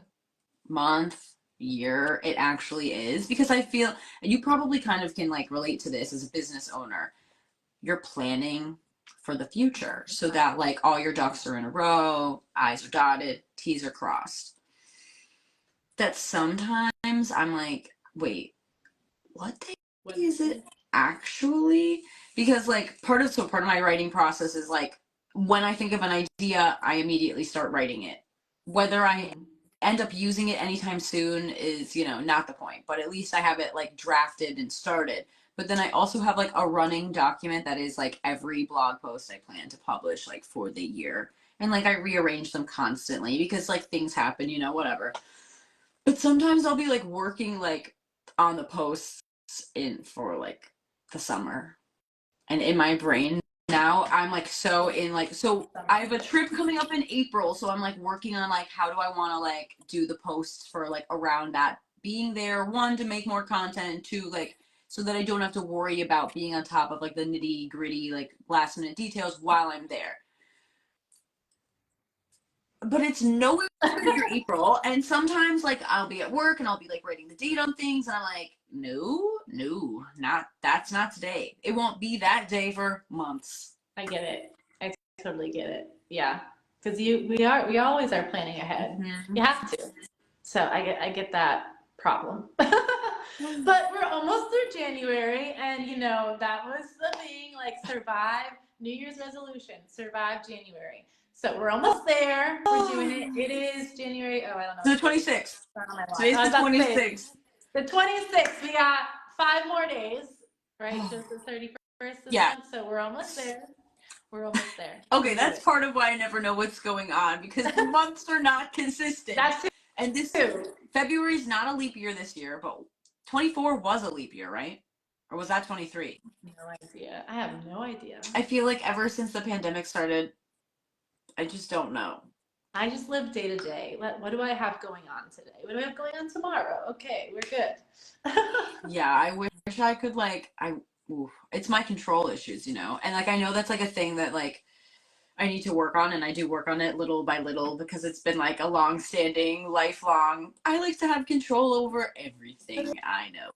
month, year it actually is because I feel and you probably kind of can like relate to this as a business owner. You're planning for the future so that like all your ducks are in a row, I's are dotted, T's are crossed. That sometimes I'm like, wait, what day is it actually? Because like part of my writing process is like when I think of an idea, I immediately start writing it. Whether I end up using it anytime soon is, you know, not the point, but at least I have it like drafted and started. But then I also have like a running document that is like every blog post I plan to publish like for the year. And like I rearrange them constantly because like things happen, you know, whatever. But sometimes I'll be like working like on the posts in for like the summer. And in my brain now I'm like so in like so I have a trip coming up in April, so I'm like working on like how do I want to like do the posts for like around that being there, one to make more content, and two like so that I don't have to worry about being on top of like the nitty gritty like last minute details while I'm there. But it's nowhere near April, and sometimes like I'll be at work and I'll be like writing the date on things, and I'm like, no, not that's not today. It won't be that day for months. I get it. I totally get it. Yeah, because we always are planning ahead. Mm-hmm. You have to. So I get that problem. But we're almost through January, and you know that was the thing. Like survive New Year's resolution, survive January. So we're almost there. We're doing it. It is January. Oh, I don't know. The 26th. Today's the 26th. The 26th. We got 5 more days, right? Just the 31st this month. So we're almost there. We're almost there. Okay, that's part of why I never know what's going on because the months are not consistent. That's and this February is not a leap year this year, but 24 was a leap year, right? Or was that 23? No idea. I have no idea. I feel like ever since the pandemic started, I just don't know. I just live day to day. What do I have going on today? What do I have going on tomorrow? Okay, we're good. Yeah, I wish I could like it's my control issues, you know? And like I know that's like a thing that like I need to work on, and I do work on it little by little because it's been like a long-standing, lifelong. I like to have control over everything. I know.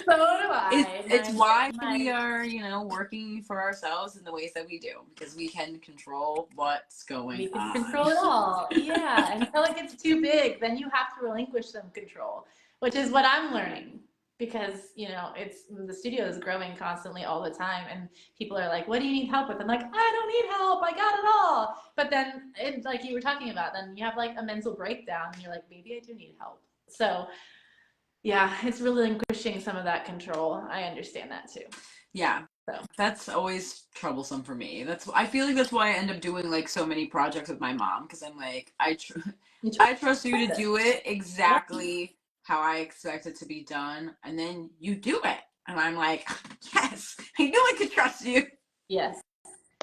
So do I. It's why we are, you know, working for ourselves in the ways that we do, because we can control what's going We can on. control it all. Yeah. Until it gets too big, then you have to relinquish some control, which is what I'm learning. Because, you know, it's the studio is growing constantly all the time, and people are like, what do you need help with? I'm like, I don't need help, I got it all. But then it, like you were talking about, then you have like a mental breakdown and you're like, maybe I do need help. So yeah, it's relinquishing some of that control. I understand that too. Yeah. So That's always troublesome for me. I feel like that's why I end up doing like so many projects with my mom, because I'm like, I trust you to do it exactly how I expect it to be done, and then you do it. And I'm like, yes, I knew I could trust you. yes.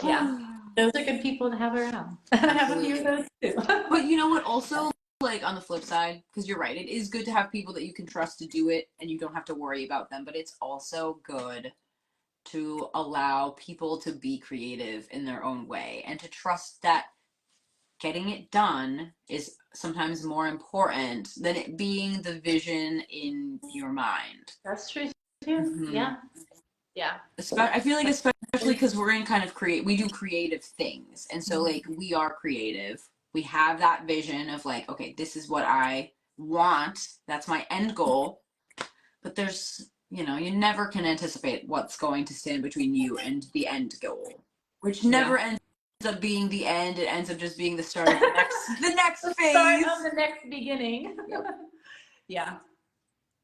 Yeah. Those are good people to have around. I have a few of those too. But you know what, also, like on the flip side, because you're right, it is good to have people that you can trust to do it and you don't have to worry about them, but it's also good to allow people to be creative in their own way and to trust that getting it done is sometimes more important than it being the vision in your mind. That's true too. Yeah. Yeah. I feel like especially because we're in kind of we do creative things, and so like we are creative. We have that vision of like, okay, this is what I want. That's my end goal. But there's, you know, you never can anticipate what's going to stand between you and the end goal, which never ends up being the end. It ends up just being the start of the next The phase. start of the next beginning. Yep. Yeah.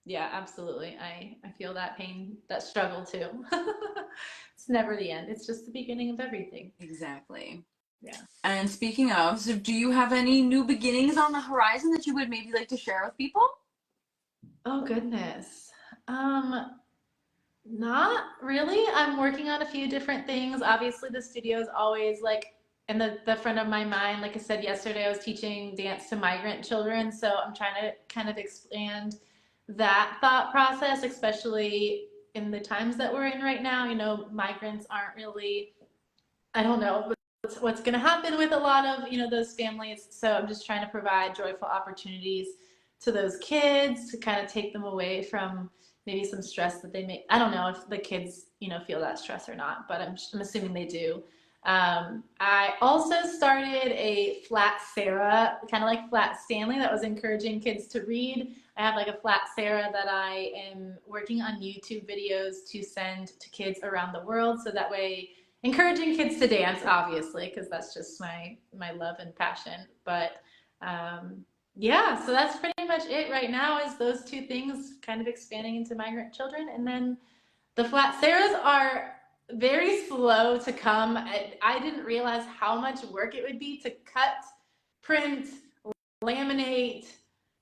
Yeah, absolutely. I feel that pain, that struggle too. It's never the end. It's just the beginning of everything. Exactly. Yeah. And speaking of, so do you have any new beginnings on the horizon that you would maybe like to share with people? Oh goodness. Not really. I'm working on a few different things. Obviously, the studio is always like in the front of my mind. Like I said yesterday, I was teaching dance to migrant children, so I'm trying to kind of expand that thought process, especially in the times that we're in right now. You know, migrants aren't really, I don't know what's going to happen with a lot of, you know, those families. So I'm just trying to provide joyful opportunities to those kids to kind of take them away from maybe some stress that they may, I don't know if the kids, you know, feel that stress or not, but I'm assuming they do. I also started a Flat Sarah, kind of like Flat Stanley, that was encouraging kids to read. I have like a Flat Sarah that I am working on YouTube videos to send to kids around the world, so that way encouraging kids to dance, obviously, because that's just my love and passion. But yeah, so that's pretty much it right now, is those two things, kind of expanding into migrant children. And then the Flat Sarahs are very slow to come. I didn't realize how much work it would be to cut, print, laminate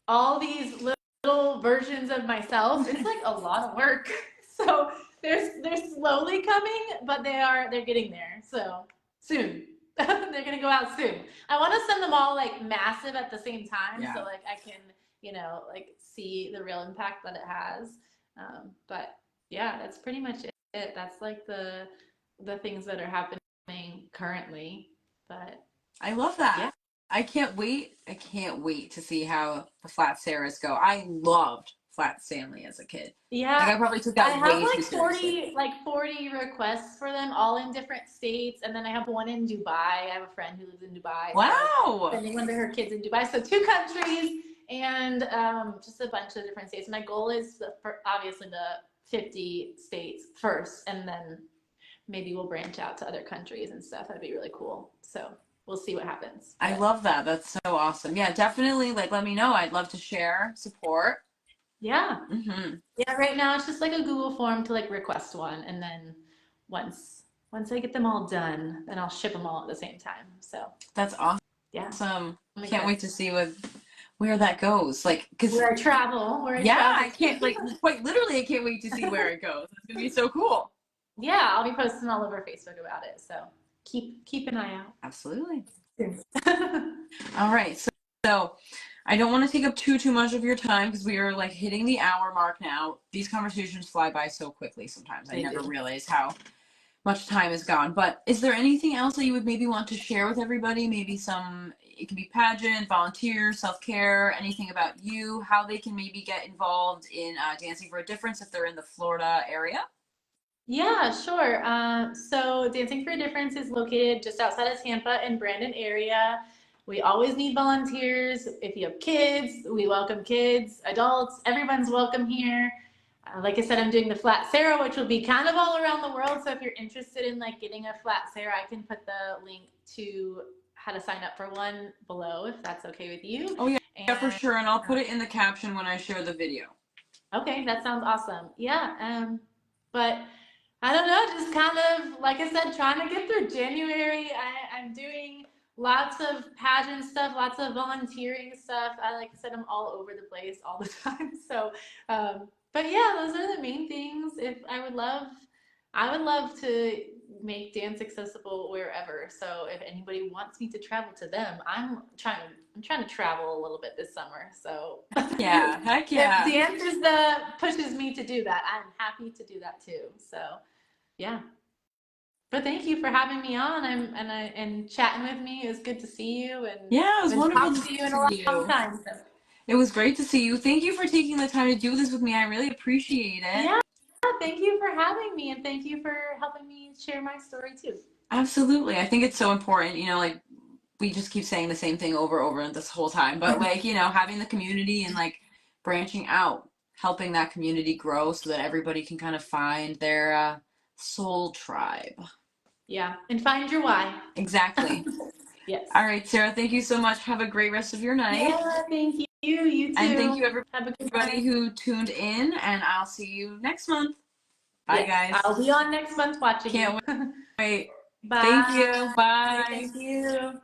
all these little versions of myself. It's like a lot of work. So they're slowly coming, but they're getting there. So soon. They're gonna go out soon. I want to send them all like massive at the same time, so like I can, you know, like see the real impact that it has. But yeah, that's pretty much it. That's like the things that are happening currently. But I love that. Yeah. I can't wait. I can't wait to see how the Flat Sarahs go. I loved Flat Stanley as a kid. Yeah, like I probably took that I have way too seriously. like 40 requests for them, all in different states, and then I have one in Dubai. I have a friend who lives in Dubai. Wow. So sending one to her kids in Dubai. So 2 countries and just a bunch of different states. My goal is obviously the 50 states first, and then maybe we'll branch out to other countries and stuff. That'd be really cool. So we'll see what happens. I love that. That's so awesome. Yeah, definitely. Like, let me know. I'd love to share support. Yeah. Yeah, right now it's just like a Google form to like request one, and then once I get them all done, then I'll ship them all at the same time. So that's awesome. Yeah. Can't wait to see where that goes. Like, cause where I travel. I can't, like, quite literally, I can't wait to see where it goes. It's gonna be so cool. Yeah, I'll be posting all over Facebook about it. So keep an eye out. Absolutely. All right. So I don't want to take up too much of your time, because we are like hitting the hour mark now. These conversations fly by so quickly sometimes. I never realize how much time has gone. But is there anything else that you would maybe want to share with everybody? Maybe some, it can be pageant, volunteer, self-care, anything about you, how they can maybe get involved in Dancing for a Difference if they're in the Florida area? Yeah, sure. So Dancing for a Difference is located just outside of Tampa and Brandon area. We always need volunteers. If you have kids, we welcome kids, adults, everyone's welcome here. Like I said, I'm doing the flat Sarah, which will be kind of all around the world. So if you're interested in like getting a flat Sarah, I can put the link to how to sign up for one below if that's okay with you. Oh, yeah, yeah, for And sure. And I'll put it in the caption when I share the video. okay, that sounds awesome. Yeah. But I don't know, just kind of, like I said, trying to get through January. I'm doing lots of pageant stuff, lots of volunteering stuff. Like I said, I'm all over the place all the time. So, but yeah, those are the main things. If I would love to make dance accessible wherever. So if anybody wants me to travel to them, I'm trying to travel a little bit this summer. So Yeah, heck if yeah. dance is the pushes me to do that, I'm happy to do that too. So yeah. But thank you for having me on and chatting with me. It was good to see you and Yeah, it was been wonderful to talking to you in a see long you. time. So It was great to see you. Thank you for taking the time to do this with me. I really appreciate it. yeah, thank you for having me and thank you for helping me share my story too. Absolutely. I think it's so important, like we just keep saying the same thing over and over this whole time, but like, having the community and like branching out, helping that community grow so that everybody can kind of find their soul tribe. Yeah, and find your why. Exactly. Yes. All right, Sarah, thank you so much. Have a great rest of your night. Yeah, thank you. You And thank you too. Have a good everybody night. who tuned in, and I'll see you next month. Bye, Yes, guys. I'll be on next month watching you. Can't wait. Thank Bye. you. Bye. Thank you.